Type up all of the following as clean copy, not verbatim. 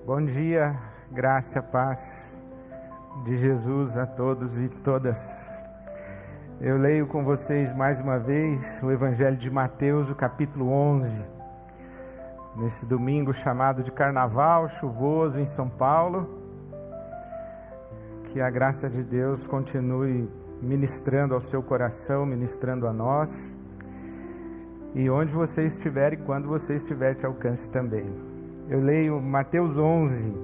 Bom dia, graça e paz de Jesus a todos e todas. Eu leio com vocês mais uma vez o Evangelho de Mateus, o capítulo 11. Nesse domingo chamado de Carnaval, chuvoso em São Paulo. Que a graça de Deus continue ministrando ao seu coração, ministrando a nós. E onde você estiver e quando você estiver, te alcance também. Eu leio Mateus 11.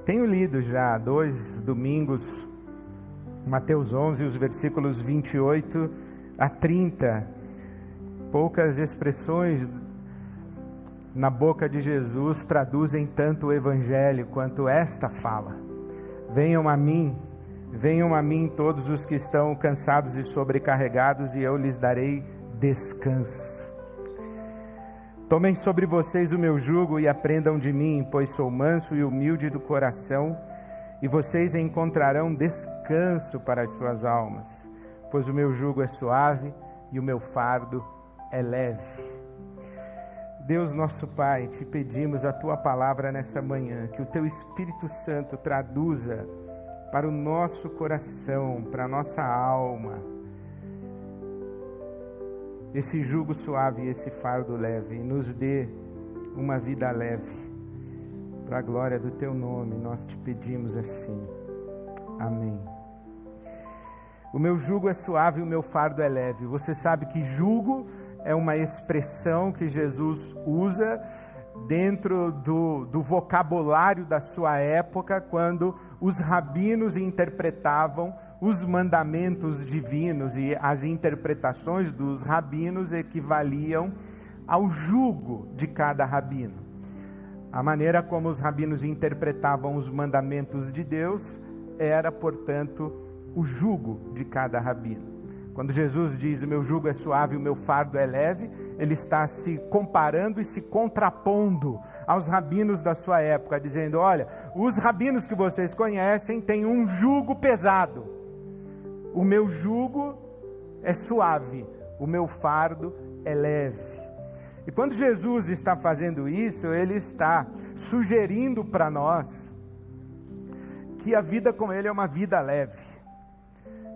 Tenho lido já 2 domingos, Mateus 11, os versículos 28 a 30. Poucas expressões na boca de Jesus traduzem tanto o Evangelho quanto esta fala. Venham a mim todos os que estão cansados e sobrecarregados, e eu lhes darei descanso. Tomem sobre vocês o meu jugo e aprendam de mim, pois sou manso e humilde do coração, e vocês encontrarão descanso para as suas almas, pois o meu jugo é suave e o meu fardo é leve. Deus nosso Pai, te pedimos a tua palavra nessa manhã, que o teu Espírito Santo traduza para o nosso coração, para a nossa alma, esse jugo suave e esse fardo leve, e nos dê uma vida leve, para a glória do teu nome, nós te pedimos assim, amém. O meu jugo é suave e o meu fardo é leve. Você sabe que jugo é uma expressão que Jesus usa dentro do vocabulário da sua época, quando os rabinos interpretavam os mandamentos divinos, e as interpretações dos rabinos equivaliam ao jugo de cada rabino. A maneira como os rabinos interpretavam os mandamentos de Deus era, portanto, o jugo de cada rabino. Quando Jesus diz, o meu jugo é suave e o meu fardo é leve, ele está se comparando e se contrapondo aos rabinos da sua época, dizendo, olha, os rabinos que vocês conhecem têm um jugo pesado. O meu jugo é suave, o meu fardo é leve. E quando Jesus está fazendo isso, ele está sugerindo para nós que a vida com ele é uma vida leve.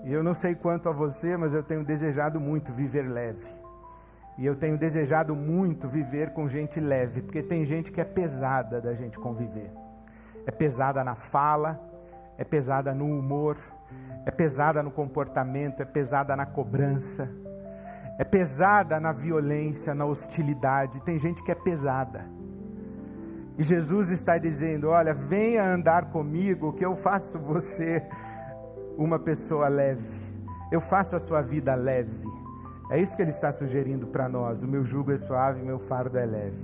E eu não sei quanto a você, mas eu tenho desejado muito viver leve. E eu tenho desejado muito viver com gente leve, porque tem gente que é pesada da gente conviver. É pesada na fala, é pesada no humor, é pesada no comportamento, é pesada na cobrança, é pesada na violência, na hostilidade. Tem gente que é pesada. E Jesus está dizendo, olha, venha andar comigo que eu faço você uma pessoa leve. Eu faço a sua vida leve. É isso que ele está sugerindo para nós. O meu jugo é suave, o meu fardo é leve.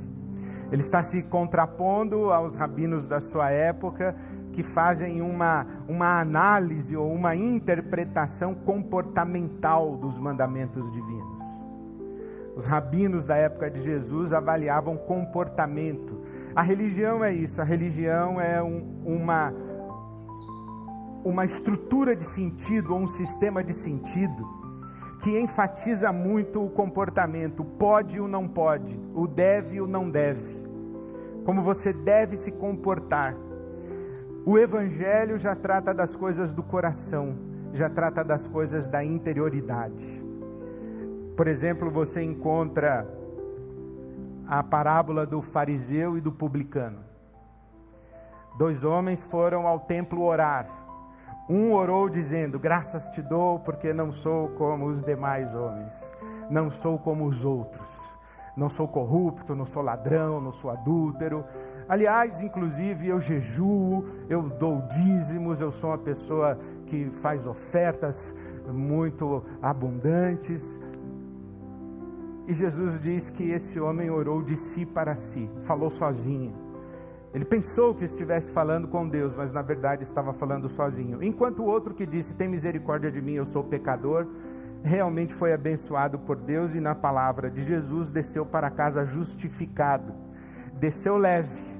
Ele está se contrapondo aos rabinos da sua época, que fazem uma análise ou uma interpretação comportamental dos mandamentos divinos. Os rabinos da época de Jesus avaliavam comportamento. A religião é isso, a religião é uma estrutura de sentido, ou um sistema de sentido, que enfatiza muito o comportamento, o pode e o não pode, o deve e o não deve, como você deve se comportar. O Evangelho já trata das coisas do coração, já trata das coisas da interioridade. Por exemplo, você encontra a parábola do fariseu e do publicano. 2 homens foram ao templo orar. Um orou dizendo, graças te dou porque não sou como os demais homens, não sou como os outros, não sou corrupto, não sou ladrão, não sou adúltero. Aliás, inclusive, eu jejuo, eu dou dízimos, eu sou uma pessoa que faz ofertas muito abundantes. E Jesus diz que esse homem orou de si para si, falou sozinho. Ele pensou que estivesse falando com Deus, mas na verdade estava falando sozinho. Enquanto o outro que disse, tem misericórdia de mim, eu sou pecador, realmente foi abençoado por Deus e na palavra de Jesus desceu para casa justificado, desceu leve.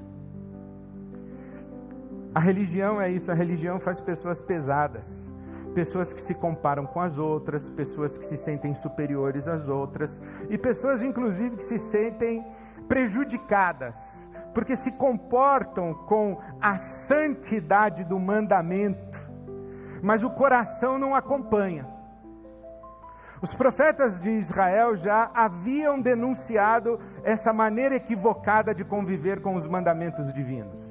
A religião é isso, a religião faz pessoas pesadas, pessoas que se comparam com as outras, pessoas que se sentem superiores às outras, e pessoas inclusive que se sentem prejudicadas porque se comportam com a santidade do mandamento, mas o coração não acompanha. Os profetas de Israel já haviam denunciado essa maneira equivocada de conviver com os mandamentos divinos.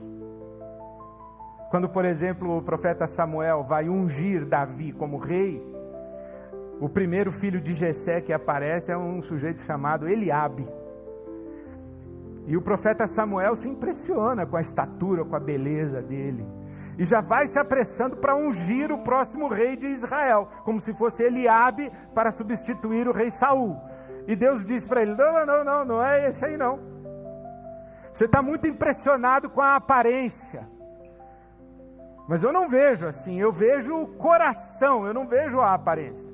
Quando, por exemplo, o profeta Samuel vai ungir Davi como rei, o primeiro filho de Jessé que aparece é um sujeito chamado Eliabe. E o profeta Samuel se impressiona com a estatura, com a beleza dele. E já vai se apressando para ungir o próximo rei de Israel, como se fosse Eliabe para substituir o rei Saul. E Deus diz para ele: não é esse aí não. Você está muito impressionado com a aparência. Mas eu não vejo assim, eu vejo o coração, eu não vejo a aparência.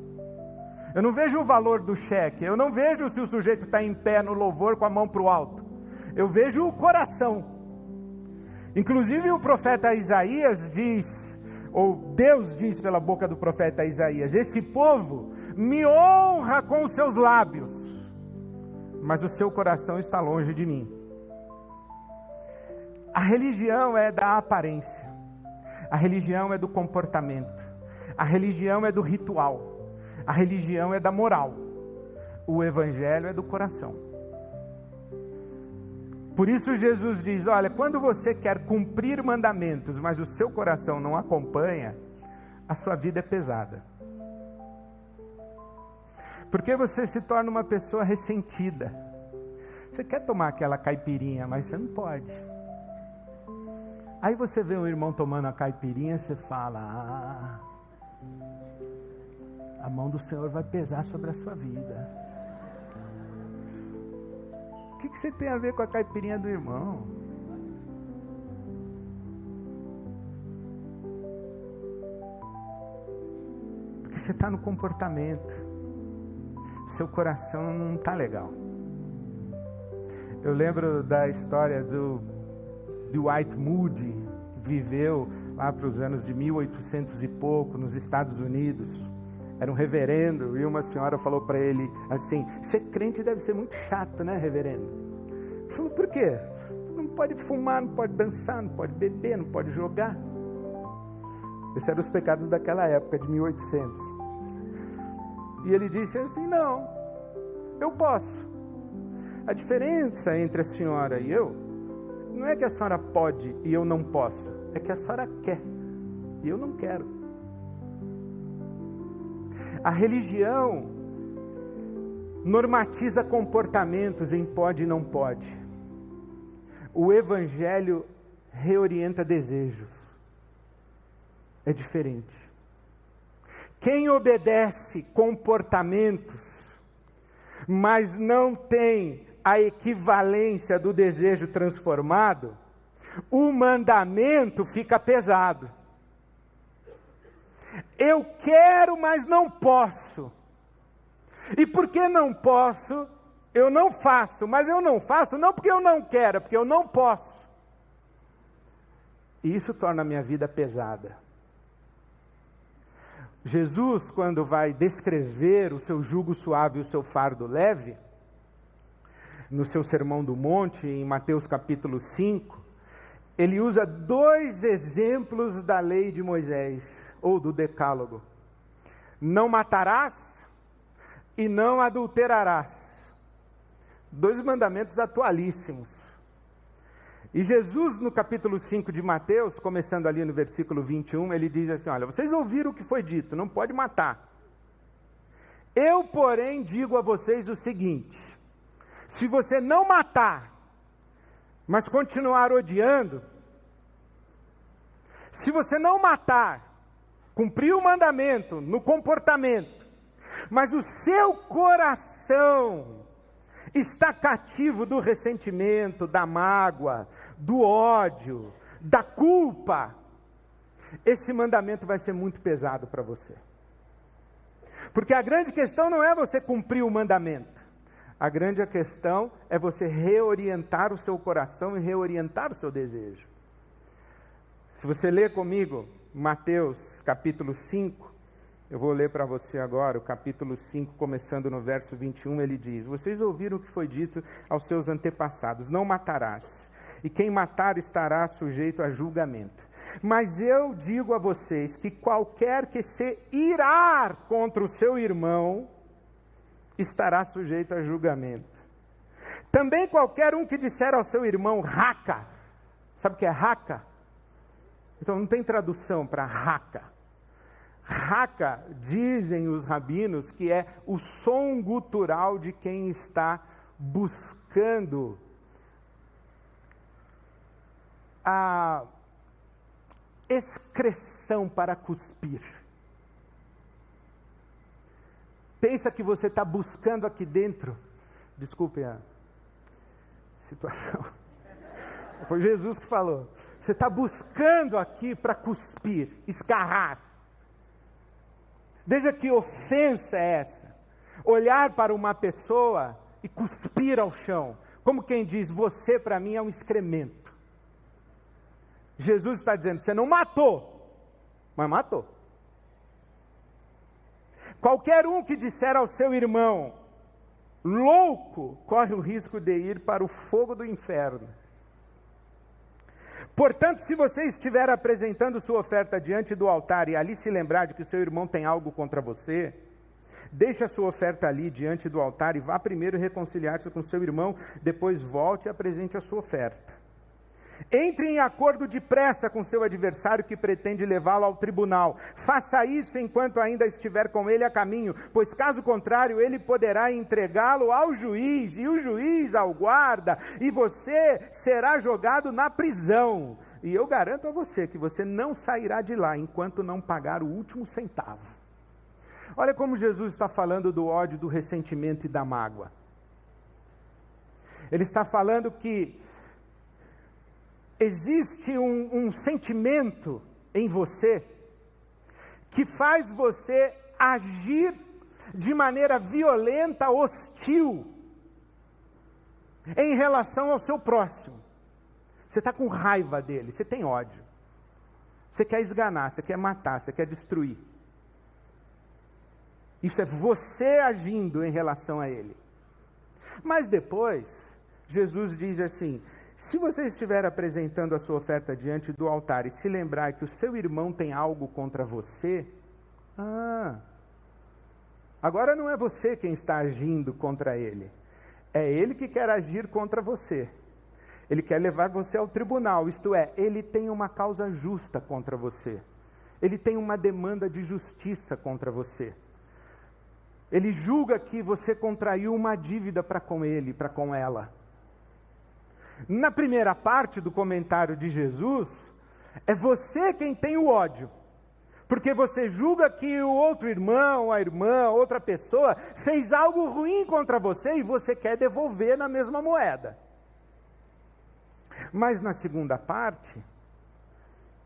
Eu não vejo o valor do cheque, eu não vejo se o sujeito está em pé no louvor com a mão para o alto. Eu vejo o coração. Inclusive o profeta Isaías diz, ou Deus diz pela boca do profeta Isaías: esse povo me honra com os seus lábios, mas o seu coração está longe de mim. A religião é da aparência, a religião é do comportamento, a religião é do ritual, a religião é da moral, o evangelho é do coração. Por isso Jesus diz: olha, quando você quer cumprir mandamentos, mas o seu coração não acompanha, a sua vida é pesada. Porque você se torna uma pessoa ressentida. Você quer tomar aquela caipirinha, mas você não pode. Aí você vê um irmão tomando a caipirinha, você fala: a mão do Senhor vai pesar sobre a sua vida. O que você tem a ver com a caipirinha do irmão? Porque você está no comportamento. Seu coração não está legal. Eu lembro da história do Dwight Moody, que viveu lá para os anos de 1800 e pouco, nos Estados Unidos. Era um reverendo, e uma senhora falou para ele assim: ser crente deve ser muito chato, né, reverendo? Ele falou: por quê? Não pode fumar, não pode dançar, não pode beber, não pode jogar. Esses eram os pecados daquela época, de 1800. E ele disse assim: não, eu posso. A diferença entre a senhora e eu, não é que a senhora pode e eu não posso, é que a senhora quer e eu não quero. A religião normatiza comportamentos em pode e não pode. O evangelho reorienta desejos. É diferente. Quem obedece comportamentos, mas não tem a equivalência do desejo transformado, o mandamento fica pesado. Eu quero, mas não posso. E porque não posso, eu não faço. Mas eu não faço não porque eu não quero, é porque eu não posso. E isso torna a minha vida pesada. Jesus, quando vai descrever o seu jugo suave e o seu fardo leve, no seu Sermão do Monte, em Mateus capítulo 5, ele usa 2 exemplos da lei de Moisés, ou do decálogo: não matarás e não adulterarás. 2 mandamentos atualíssimos. E Jesus, no capítulo 5 de Mateus, começando ali no versículo 21, ele diz assim: olha, vocês ouviram o que foi dito, não pode matar. Eu, porém, digo a vocês o seguinte: se você não matar, mas continuar odiando, se você não matar, cumprir o mandamento no comportamento, mas o seu coração está cativo do ressentimento, da mágoa, do ódio, da culpa, esse mandamento vai ser muito pesado para você. Porque a grande questão não é você cumprir o mandamento. A grande questão é você reorientar o seu coração e reorientar o seu desejo. Se você ler comigo Mateus capítulo 5, eu vou ler para você agora o capítulo 5, começando no verso 21, ele diz: vocês ouviram o que foi dito aos seus antepassados: não matarás. e quem matar estará sujeito a julgamento. Mas eu digo a vocês que qualquer que se irar contra o seu irmão estará sujeito a julgamento. Também qualquer um que disser ao seu irmão raca, sabe o que é raca? Então não tem tradução para raca. Raca, dizem os rabinos, que é o som gutural de quem está buscando a excreção para cuspir. Pensa que você está buscando aqui dentro, desculpe a situação, foi Jesus que falou, você está buscando aqui para cuspir, escarrar. Veja que ofensa é essa, olhar para uma pessoa e cuspir ao chão, como quem diz, você para mim é um excremento. Jesus está dizendo, você não matou, mas matou. Qualquer um que disser ao seu irmão, louco, corre o risco de ir para o fogo do inferno. Portanto, se você estiver apresentando sua oferta diante do altar e ali se lembrar de que seu irmão tem algo contra você, deixe a sua oferta ali diante do altar e vá primeiro reconciliar-se com seu irmão, depois volte e apresente a sua oferta. Entre em acordo depressa com seu adversário que pretende levá-lo ao tribunal. Faça isso enquanto ainda estiver com ele a caminho, pois caso contrário ele poderá entregá-lo ao juiz, e o juiz ao guarda, e você será jogado na prisão. E eu garanto a você que você não sairá de lá enquanto não pagar o último centavo. Olha como Jesus está falando do ódio, do ressentimento e da mágoa. Ele está falando que existe um sentimento em você que faz você agir de maneira violenta, hostil, em relação ao seu próximo. Você está com raiva dele, você tem ódio. Você quer esganar, você quer matar, você quer destruir. Isso é você agindo em relação a ele. Mas depois, Jesus diz assim, se você estiver apresentando a sua oferta diante do altar e se lembrar que o seu irmão tem algo contra você, agora não é você quem está agindo contra ele, é ele que quer agir contra você. Ele quer levar você ao tribunal, isto é, ele tem uma causa justa contra você. Ele tem uma demanda de justiça contra você. Ele julga que você contraiu uma dívida para com ele, para com ela. Na primeira parte do comentário de Jesus, é você quem tem o ódio, porque você julga que o outro irmão, a irmã, outra pessoa, fez algo ruim contra você e você quer devolver na mesma moeda. Mas na segunda parte,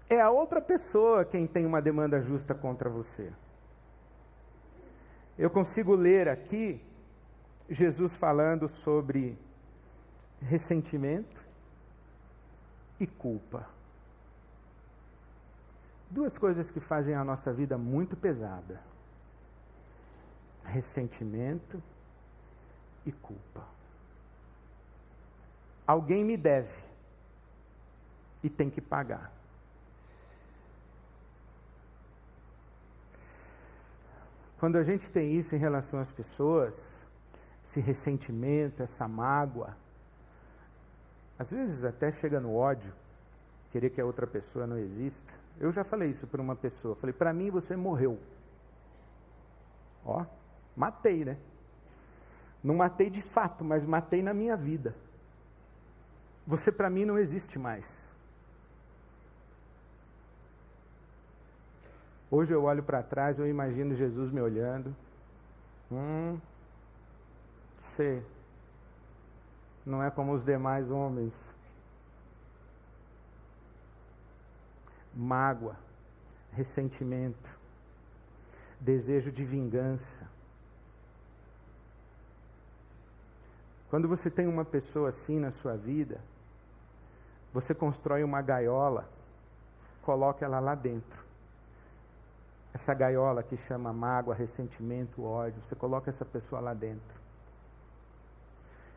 é a outra pessoa quem tem uma demanda justa contra você. Eu consigo ler aqui, Jesus falando sobre ressentimento e culpa. Duas coisas que fazem a nossa vida muito pesada. Ressentimento e culpa. Alguém me deve e tem que pagar. Quando a gente tem isso em relação às pessoas, esse ressentimento, essa mágoa, às vezes até chega no ódio, querer que a outra pessoa não exista. Eu já falei isso para uma pessoa, falei, para mim você morreu. Ó, matei, né? Não matei de fato, mas matei na minha vida. Você para mim não existe mais. Hoje eu olho para trás, eu imagino Jesus me olhando. Você não é como os demais homens. Mágoa, ressentimento, desejo de vingança. Quando você tem uma pessoa assim na sua vida, você constrói uma gaiola, coloca ela lá dentro. Essa gaiola que chama mágoa, ressentimento, ódio, você coloca essa pessoa lá dentro.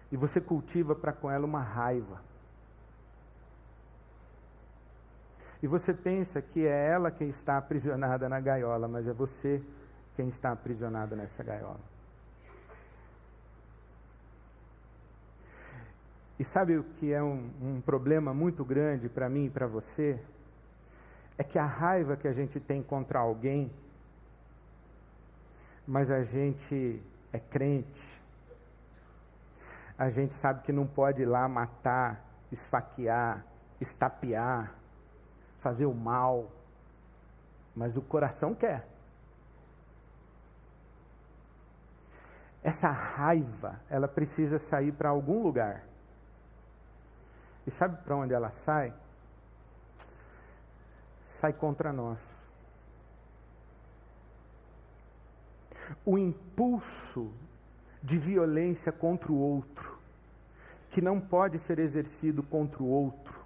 E você cultiva para com ela uma raiva. E você pensa que é ela quem está aprisionada na gaiola, mas é você quem está aprisionado nessa gaiola. E sabe o que é um problema muito grande para mim e para você? É que a raiva que a gente tem contra alguém, mas a gente é crente, a gente sabe que não pode ir lá matar, esfaquear, estapear, fazer o mal, mas o coração quer. Essa raiva, ela precisa sair para algum lugar. E sabe para onde ela sai? Sai contra nós. O impulso de violência contra o outro, que não pode ser exercido contra o outro,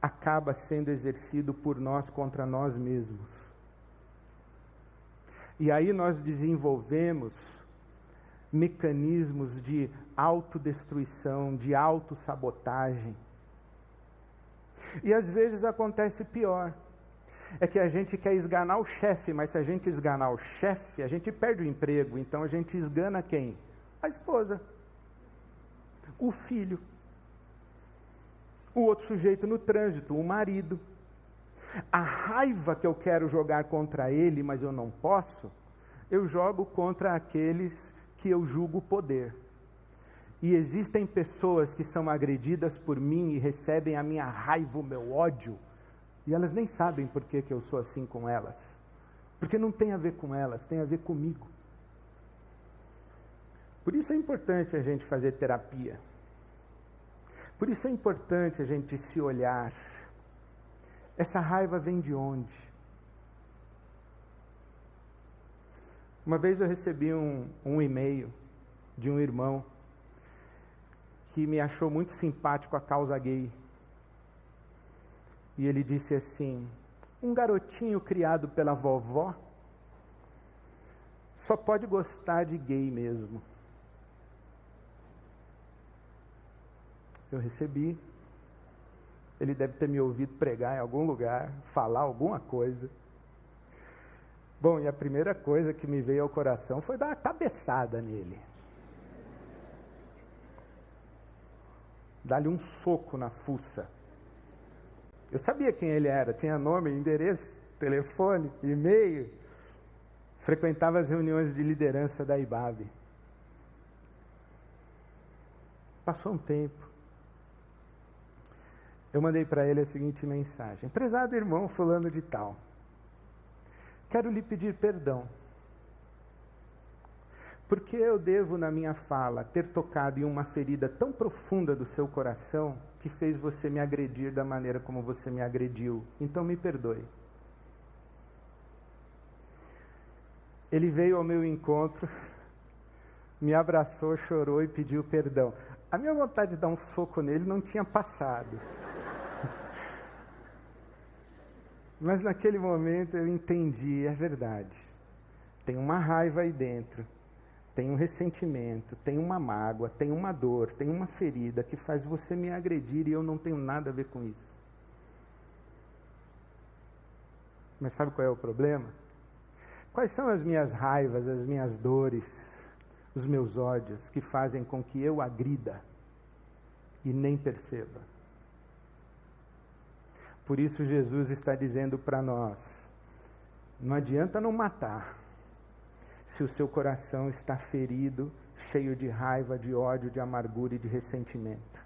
acaba sendo exercido por nós contra nós mesmos. E aí nós desenvolvemos mecanismos de autodestruição, de autossabotagem. E às vezes acontece pior. É que a gente quer esganar o chefe, mas se a gente esganar o chefe, a gente perde o emprego. Então a gente esgana quem? A esposa, o filho, o outro sujeito no trânsito, o marido. A raiva que eu quero jogar contra ele, mas eu não posso, eu jogo contra aqueles que eu julgo poder. E existem pessoas que são agredidas por mim e recebem a minha raiva, o meu ódio, e elas nem sabem por que eu sou assim com elas. Porque não tem a ver com elas, tem a ver comigo. Por isso é importante a gente fazer terapia. Por isso é importante a gente se olhar. Essa raiva vem de onde? Uma vez eu recebi um e-mail de um irmão que me achou muito simpático a causa gay. E ele disse assim: um garotinho criado pela vovó só pode gostar de gay mesmo. Eu recebi. Ele deve ter me ouvido pregar em algum lugar, falar alguma coisa. Bom, e a primeira coisa que me veio ao coração foi dar uma cabeçada nele. Dar-lhe um soco na fuça. Eu sabia quem ele era, tinha nome, endereço, telefone, e-mail. Frequentava as reuniões de liderança da IBAB. Passou um tempo. Eu mandei para ele a seguinte mensagem: prezado irmão fulano de tal, quero lhe pedir perdão, porque eu devo, na minha fala, ter tocado em uma ferida tão profunda do seu coração que fez você me agredir da maneira como você me agrediu. Então me perdoe. Ele veio ao meu encontro, me abraçou, chorou e pediu perdão. A minha vontade de dar um soco nele não tinha passado. Mas naquele momento eu entendi, é verdade. Tem uma raiva aí dentro, tem um ressentimento, tem uma mágoa, tem uma dor, tem uma ferida que faz você me agredir e eu não tenho nada a ver com isso. Mas sabe qual é o problema? Quais são as minhas raivas, as minhas dores, os meus ódios que fazem com que eu agrida e nem perceba? Por isso Jesus está dizendo para nós: não adianta não matar, se o seu coração está ferido, cheio de raiva, de ódio, de amargura e de ressentimento.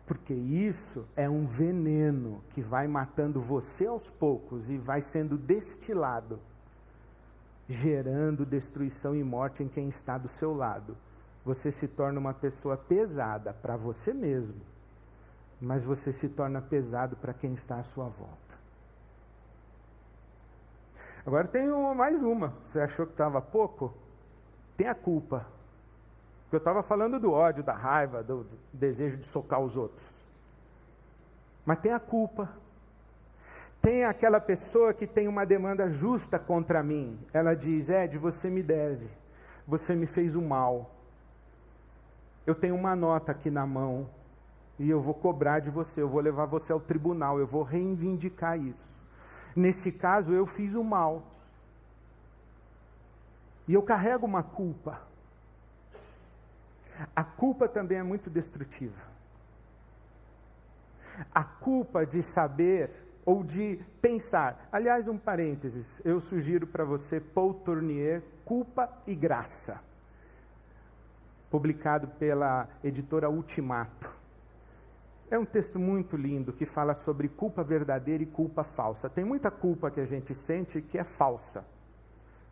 Porque isso é um veneno que vai matando você aos poucos e vai sendo destilado, gerando destruição e morte em quem está do seu lado. Você se torna uma pessoa pesada para você mesmo, mas você se torna pesado para quem está à sua volta. Agora tem mais uma. Você achou que estava pouco? Tem a culpa. Porque eu estava falando do ódio, da raiva, do desejo de socar os outros. Mas tem a culpa. Tem aquela pessoa que tem uma demanda justa contra mim. Ela diz: Ed, você me deve. Você me fez o mal. Eu tenho uma nota aqui na mão. E eu vou cobrar de você, eu vou levar você ao tribunal, eu vou reivindicar isso. Nesse caso, eu fiz o mal. E eu carrego uma culpa. A culpa também é muito destrutiva. A culpa de saber ou de pensar. Aliás, um parênteses, eu sugiro para você Paul Tournier, Culpa e Graça, publicado pela editora Ultimato. É um texto muito lindo que fala sobre culpa verdadeira e culpa falsa. Tem muita culpa que a gente sente que é falsa,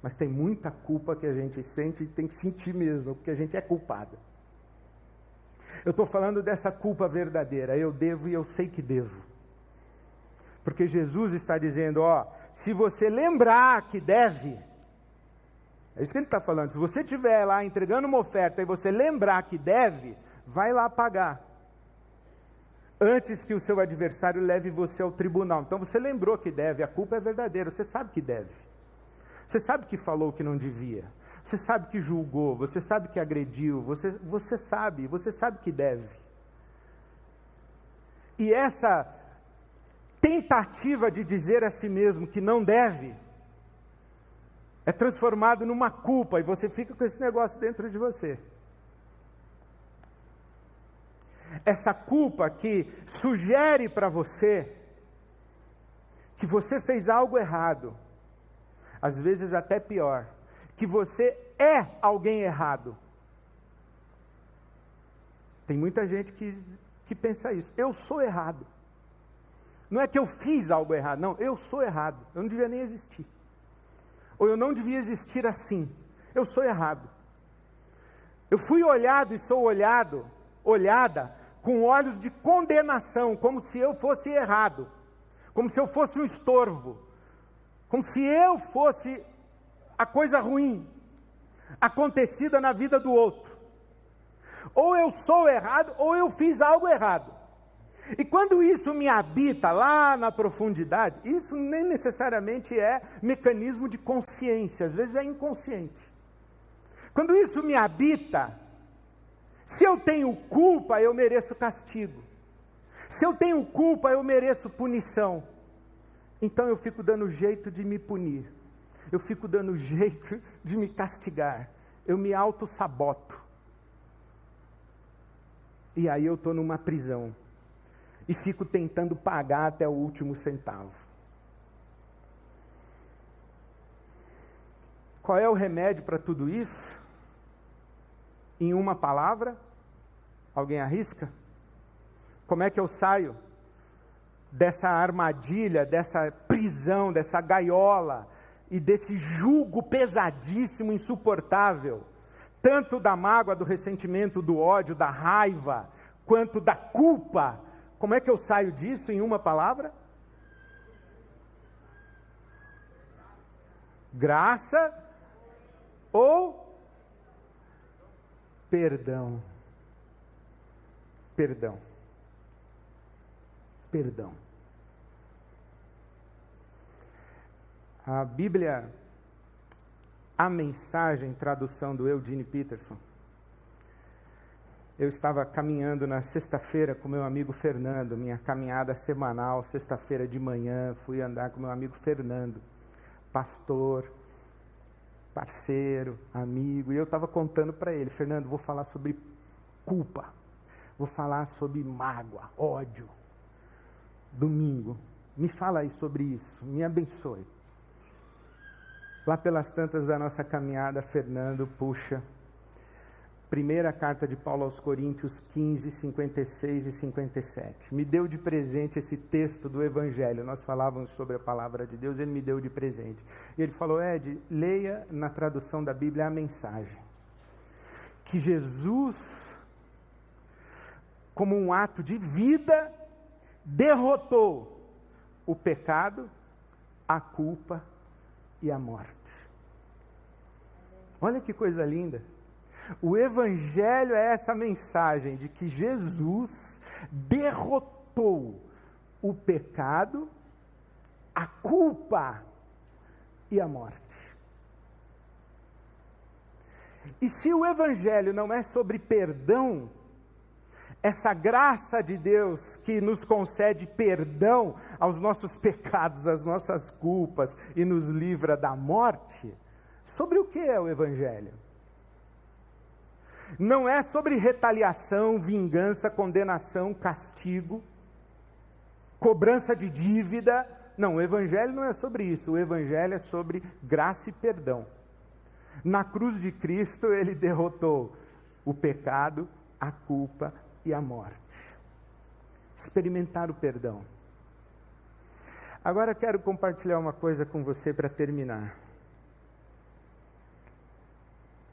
mas tem muita culpa que a gente sente e tem que sentir mesmo, porque a gente é culpado. Eu estou falando dessa culpa verdadeira, eu devo e eu sei que devo. Porque Jesus está dizendo, se você lembrar que deve, é isso que ele está falando, se você estiver lá entregando uma oferta e você lembrar que deve, vai lá pagar. Antes que o seu adversário leve você ao tribunal. Então você lembrou que deve, a culpa é verdadeira, você sabe que deve. Você sabe que falou que não devia. Você sabe que julgou, você sabe que agrediu, você sabe que deve. E essa tentativa de dizer a si mesmo que não deve, é transformado numa culpa, e você fica com esse negócio dentro de você. Essa culpa que sugere para você que você fez algo errado, às vezes até pior, que você é alguém errado. Tem muita gente que pensa isso. Eu sou errado. Não é que eu fiz algo errado, não, eu sou errado. Eu não devia nem existir. Ou eu não devia existir assim. Eu sou errado. Eu fui olhado e sou olhada com olhos de condenação, como se eu fosse errado, como se eu fosse um estorvo, como se eu fosse a coisa ruim acontecida na vida do outro. Ou eu sou errado, ou eu fiz algo errado. E quando isso me habita lá na profundidade, isso nem necessariamente é mecanismo de consciência, às vezes é inconsciente. Quando isso me habita, se eu tenho culpa, eu mereço castigo. Se eu tenho culpa, eu mereço punição. Então eu fico dando jeito de me punir. Eu fico dando jeito de me castigar. Eu me auto-saboto. E aí eu estou numa prisão. E fico tentando pagar até o último centavo. Qual é o remédio para tudo isso? Em uma palavra? Alguém arrisca? Como é que eu saio dessa armadilha, dessa prisão, dessa gaiola e desse jugo pesadíssimo, insuportável, tanto da mágoa, do ressentimento, do ódio, da raiva, quanto da culpa? Como é que eu saio disso em uma palavra? Graça ou perdão. Perdão. Perdão. A Bíblia, a Mensagem, tradução do Eugene Peterson. Eu estava caminhando na sexta-feira com meu amigo Fernando, minha caminhada semanal, sexta-feira de manhã, fui andar com meu amigo Fernando, pastor, parceiro, amigo, e eu estava contando para ele, Fernando, vou falar sobre culpa, vou falar sobre mágoa, ódio, domingo, me fala aí sobre isso, me abençoe. Lá pelas tantas da nossa caminhada, Fernando puxa primeira carta de Paulo aos Coríntios 15, 56 e 57. Me deu de presente esse texto do Evangelho. Nós falávamos sobre a palavra de Deus, ele me deu de presente. E ele falou, Ed, leia na tradução da Bíblia a mensagem. Que Jesus, como um ato de vida, derrotou o pecado, a culpa e a morte. Olha que coisa linda. O Evangelho é essa mensagem de que Jesus derrotou o pecado, a culpa e a morte. E se o Evangelho não é sobre perdão, essa graça de Deus que nos concede perdão aos nossos pecados, às nossas culpas e nos livra da morte, sobre o que é o Evangelho? Não é sobre retaliação, vingança, condenação, castigo, cobrança de dívida. Não, o Evangelho não é sobre isso. O Evangelho é sobre graça e perdão. Na cruz de Cristo, ele derrotou o pecado, a culpa e a morte. Experimentar o perdão. Agora quero compartilhar uma coisa com você para terminar.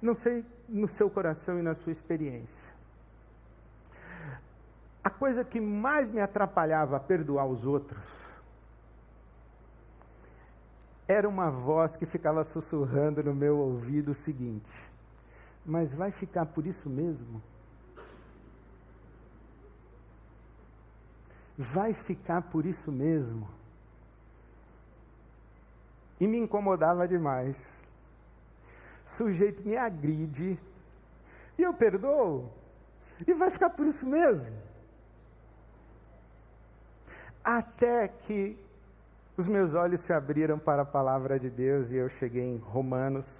Não sei no seu coração e na sua experiência. A coisa que mais me atrapalhava a perdoar os outros era uma voz que ficava sussurrando no meu ouvido o seguinte: mas vai ficar por isso mesmo? Vai ficar por isso mesmo? E me incomodava demais. O sujeito me agride, e eu perdoo, e vai ficar por isso mesmo? Até que os meus olhos se abriram para a palavra de Deus, e eu cheguei em Romanos,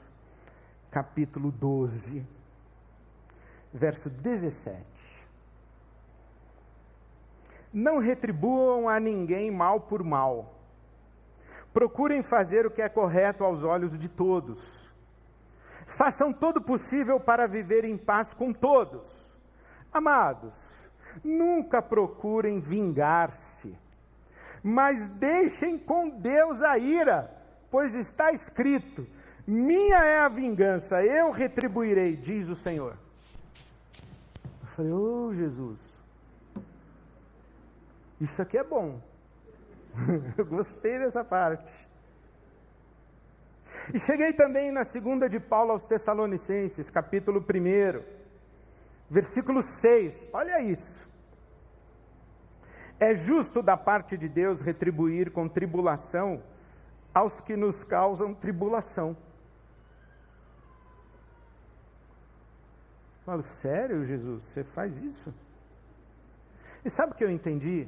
capítulo 12, verso 17. Não retribuam a ninguém mal por mal. Procurem fazer o que é correto aos olhos de todos. Façam todo o possível para viver em paz com todos. Amados, nunca procurem vingar-se, mas deixem com Deus a ira, pois está escrito: minha é a vingança, eu retribuirei, diz o Senhor. Eu falei: ô Jesus, isso aqui é bom. Eu gostei dessa parte. E cheguei também na segunda de Paulo aos Tessalonicenses, capítulo 1, versículo 6. Olha isso. É justo da parte de Deus retribuir com tribulação aos que nos causam tribulação. Eu falo: sério, Jesus, você faz isso? E sabe o que eu entendi?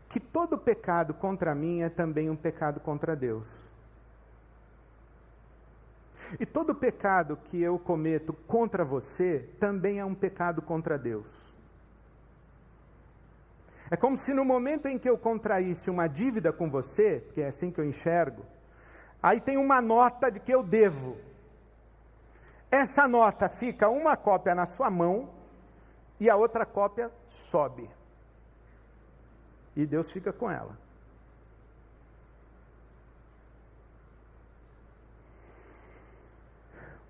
Que todo pecado contra mim é também um pecado contra Deus. E todo pecado que eu cometo contra você também é um pecado contra Deus. É como se no momento em que eu contraísse uma dívida com você, que é assim que eu enxergo, aí tem uma nota de que eu devo. Essa nota fica uma cópia na sua mão e a outra cópia sobe. E Deus fica com ela.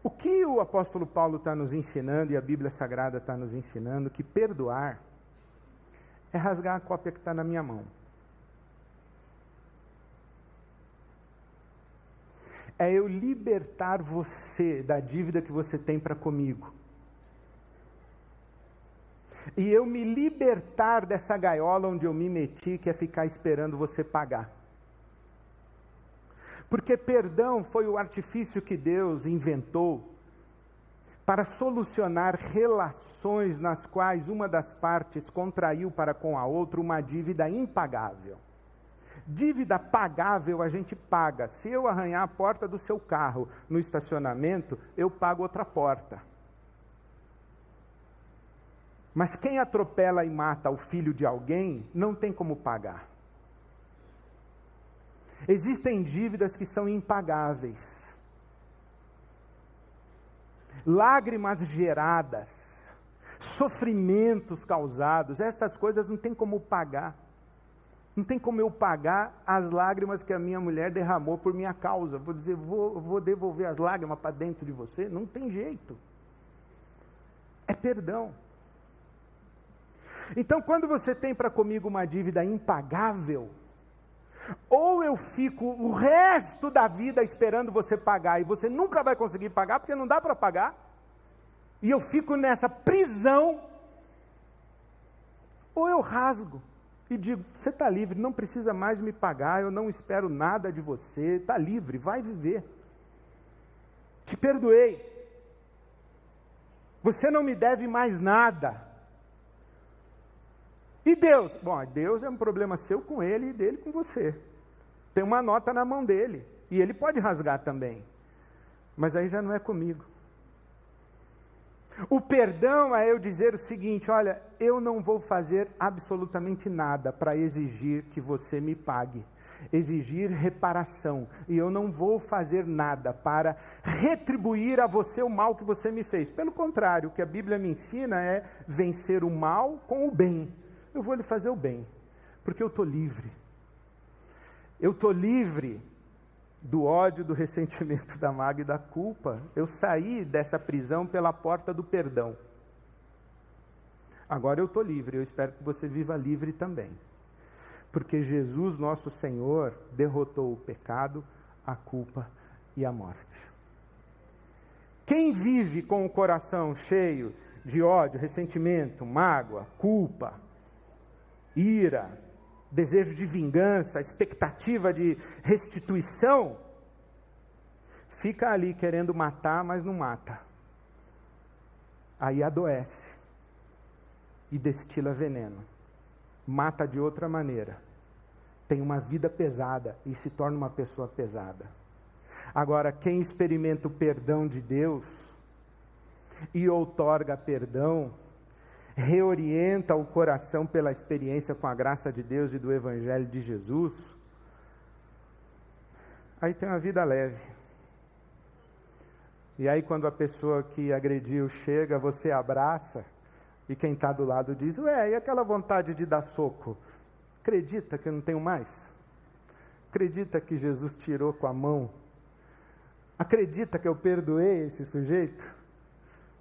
O que o apóstolo Paulo está nos ensinando, e a Bíblia Sagrada está nos ensinando, que perdoar é rasgar a cópia que está na minha mão. É eu libertar você da dívida que você tem para comigo. E eu me libertar dessa gaiola onde eu me meti, que é ficar esperando você pagar. Porque perdão foi o artifício que Deus inventou para solucionar relações nas quais uma das partes contraiu para com a outra uma dívida impagável. Dívida pagável a gente paga. Se eu arranhar a porta do seu carro no estacionamento, eu pago outra porta. Mas quem atropela e mata o filho de alguém, não tem como pagar. Existem dívidas que são impagáveis. Lágrimas geradas, sofrimentos causados, estas coisas não tem como pagar. Não tem como eu pagar as lágrimas que a minha mulher derramou por minha causa. Vou dizer, vou devolver as lágrimas para dentro de você? Não tem jeito. É perdão. Então, quando você tem para comigo uma dívida impagável, ou eu fico o resto da vida esperando você pagar, e você nunca vai conseguir pagar, porque não dá para pagar, e eu fico nessa prisão, ou eu rasgo e digo: você está livre, não precisa mais me pagar, eu não espero nada de você, está livre, vai viver. Te perdoei. Você não me deve mais nada. E Deus? Bom, Deus é um problema seu com ele e dele com você. Tem uma nota na mão dele. E ele pode rasgar também. Mas aí já não é comigo. O perdão é eu dizer o seguinte: olha, eu não vou fazer absolutamente nada para exigir que você me pague. Exigir reparação. E eu não vou fazer nada para retribuir a você o mal que você me fez. Pelo contrário, o que a Bíblia me ensina é vencer o mal com o bem. Eu vou lhe fazer o bem, porque eu estou livre. Eu estou livre do ódio, do ressentimento, da mágoa e da culpa. Eu saí dessa prisão pela porta do perdão. Agora eu estou livre, eu espero que você viva livre também. Porque Jesus, nosso Senhor, derrotou o pecado, a culpa e a morte. Quem vive com o coração cheio de ódio, ressentimento, mágoa, culpa, ira, desejo de vingança, expectativa de restituição, fica ali querendo matar, mas não mata. Aí adoece e destila veneno. Mata de outra maneira. Tem uma vida pesada e se torna uma pessoa pesada. Agora, quem experimenta o perdão de Deus e outorga perdão, reorienta o coração pela experiência com a graça de Deus e do Evangelho de Jesus, aí tem uma vida leve. E aí quando a pessoa que agrediu chega, você abraça, e quem está do lado diz: ué, e aquela vontade de dar soco? Acredita que eu não tenho mais? Acredita que Jesus tirou com a mão? Acredita que eu perdoei esse sujeito?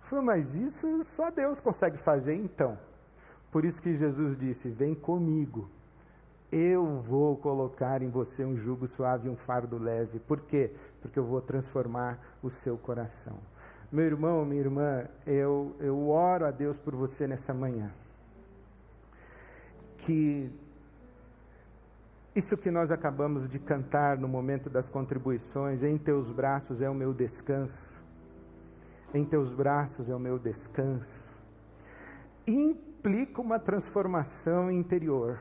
Falei, mas isso só Deus consegue fazer então. Por isso que Jesus disse: vem comigo, eu vou colocar em você um jugo suave e um fardo leve. Por quê? Porque eu vou transformar o seu coração. Meu irmão, minha irmã, eu oro a Deus por você nessa manhã. Que isso que nós acabamos de cantar no momento das contribuições, em teus braços é o meu descanso, em teus braços é o meu descanso, implica uma transformação interior,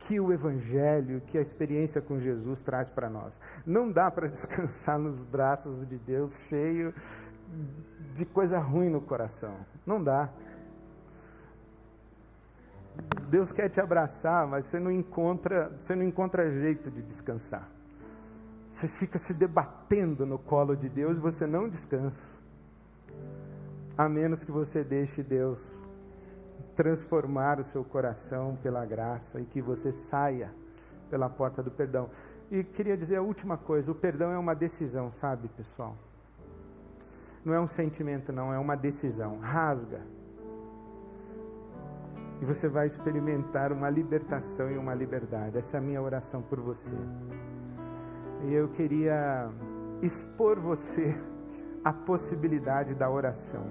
que o Evangelho, que a experiência com Jesus traz para nós. Não dá para descansar nos braços de Deus cheio de coisa ruim no coração. Não dá. Deus quer te abraçar, mas você não encontra jeito de descansar. Você fica se debatendo no colo de Deus e você não descansa. A menos que você deixe Deus transformar o seu coração pela graça e que você saia pela porta do perdão. E queria dizer a última coisa: o perdão é uma decisão, sabe, pessoal? Não é um sentimento, não, é uma decisão. Rasga. E você vai experimentar uma libertação e uma liberdade. Essa é a minha oração por você. E eu queria expor você a possibilidade da oração.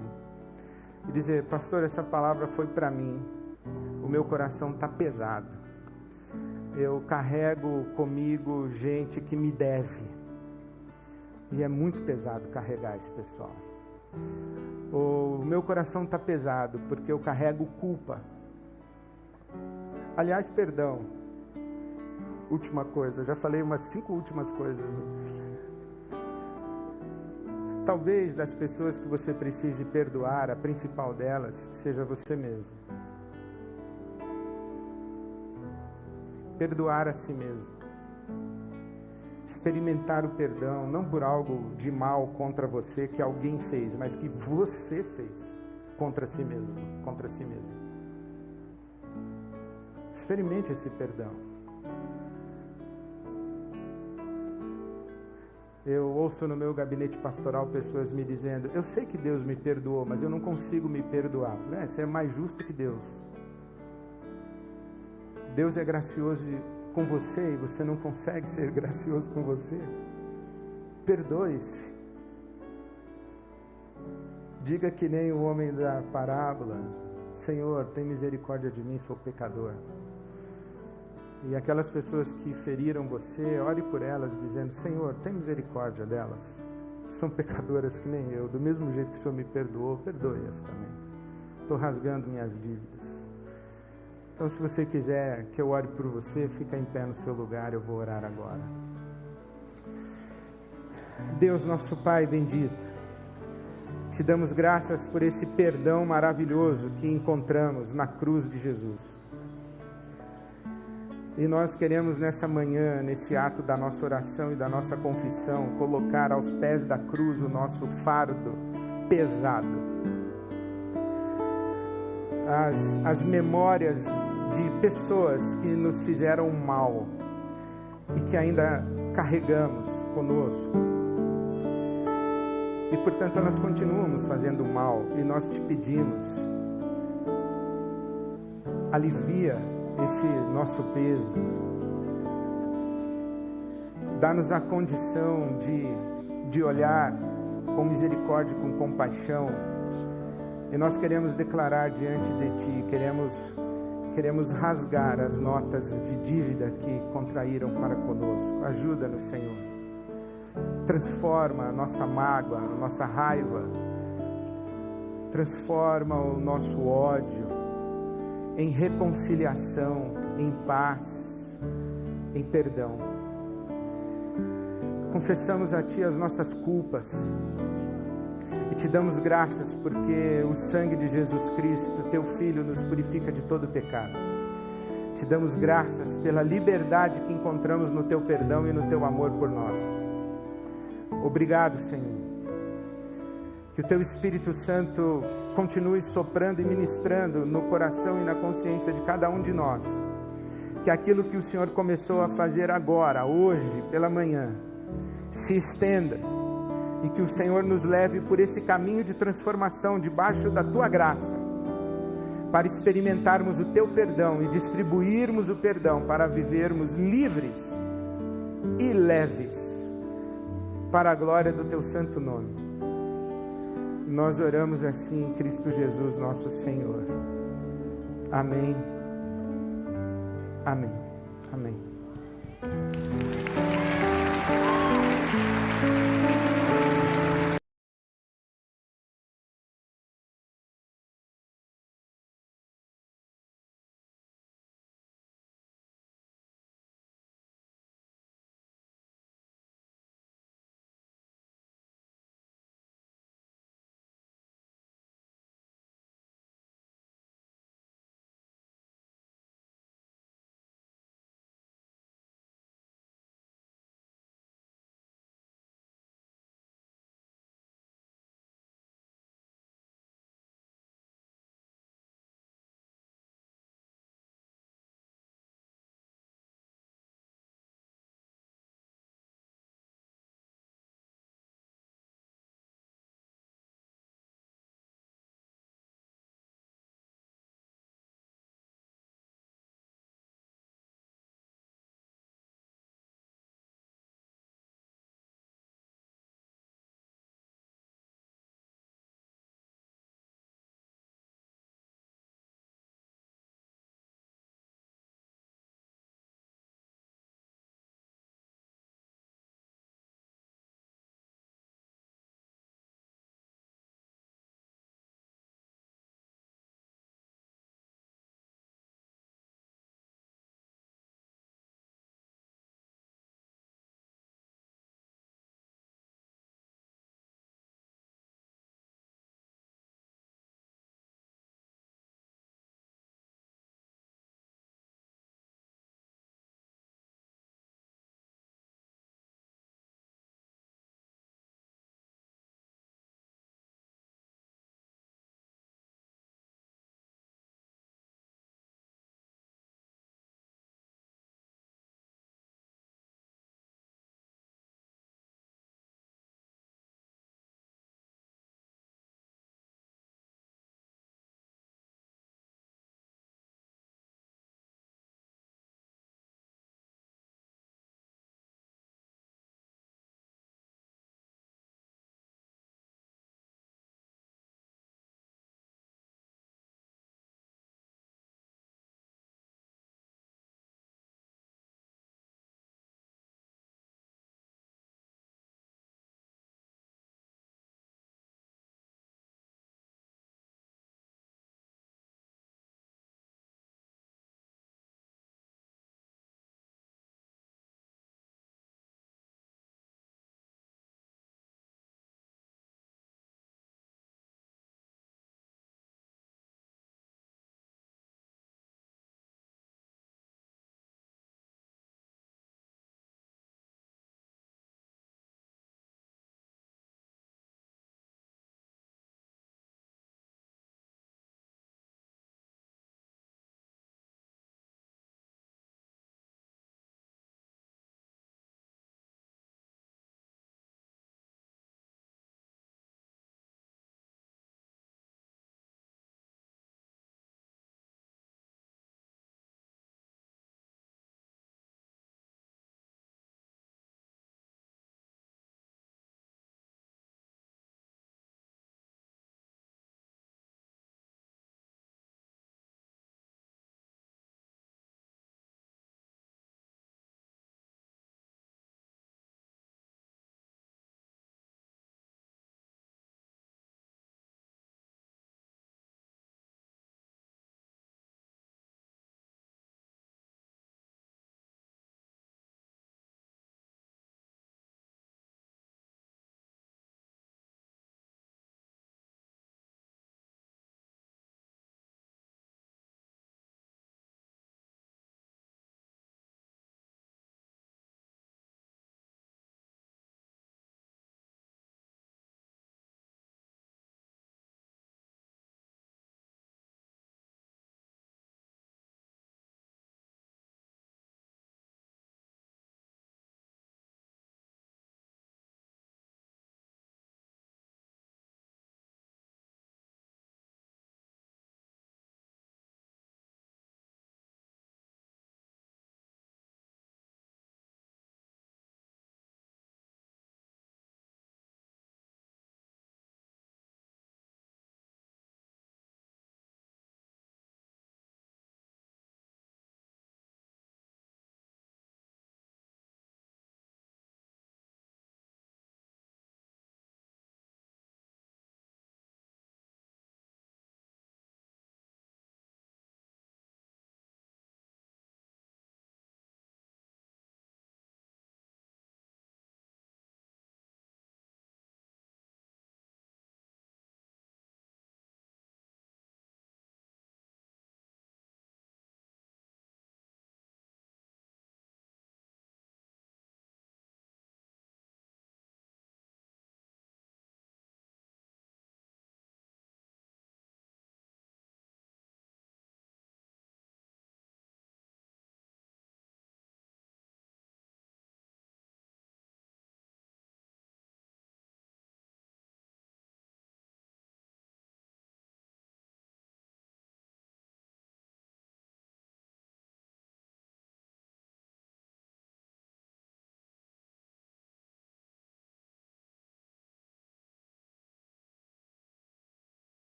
E dizer: pastor, essa palavra foi para mim. O meu coração está pesado. Eu carrego comigo gente que me deve. E é muito pesado carregar esse pessoal. O meu coração está pesado porque eu carrego culpa. Aliás, perdão. Última coisa, já falei umas 5 últimas coisas. Talvez das pessoas que você precise perdoar, a principal delas seja você mesmo. Perdoar a si mesmo. Experimentar o perdão, não por algo de mal contra você que alguém fez, mas que você fez contra si mesmo, contra si mesmo. Experimente esse perdão. Eu ouço no meu gabinete pastoral pessoas me dizendo: eu sei que Deus me perdoou, mas eu não consigo me perdoar. Você é mais justo que Deus. Deus é gracioso com você e você não consegue ser gracioso com você. Perdoe-se. Diga que nem o homem da parábola: Senhor, tem misericórdia de mim, sou pecador. E aquelas pessoas que feriram você, ore por elas dizendo: Senhor, tem misericórdia delas. São pecadoras que nem eu. Do mesmo jeito que o Senhor me perdoou, perdoe-as também. Estou rasgando minhas dívidas. Então, se você quiser que eu ore por você, fica em pé no seu lugar, eu vou orar agora. Deus, nosso Pai bendito, te damos graças por esse perdão maravilhoso que encontramos na cruz de Jesus. E nós queremos nessa manhã, nesse ato da nossa oração e da nossa confissão, colocar aos pés da cruz o nosso fardo pesado. As memórias de pessoas que nos fizeram mal e que ainda carregamos conosco. E portanto nós continuamos fazendo mal e nós te pedimos, alivia esse nosso peso, dá-nos a condição de olhar com misericórdia e com compaixão, e nós queremos declarar diante de ti, queremos rasgar as notas de dívida que contraíram para conosco. Ajuda-nos, Senhor. Transforma a nossa mágoa, a nossa raiva, transforma o nosso ódio em reconciliação, em paz, em perdão. Confessamos a Ti as nossas culpas e Te damos graças porque o sangue de Jesus Cristo, Teu Filho, nos purifica de todo pecado. Te damos graças pela liberdade que encontramos no Teu perdão e no Teu amor por nós. Obrigado, Senhor. Que o Teu Espírito Santo continue soprando e ministrando no coração e na consciência de cada um de nós. Que aquilo que o Senhor começou a fazer agora, hoje, pela manhã, se estenda. E que o Senhor nos leve por esse caminho de transformação debaixo da Tua graça, para experimentarmos o Teu perdão e distribuirmos o perdão para vivermos livres e leves, para a glória do Teu santo nome. Nós oramos assim em Cristo Jesus, nosso Senhor. Amém. Amém. Amém.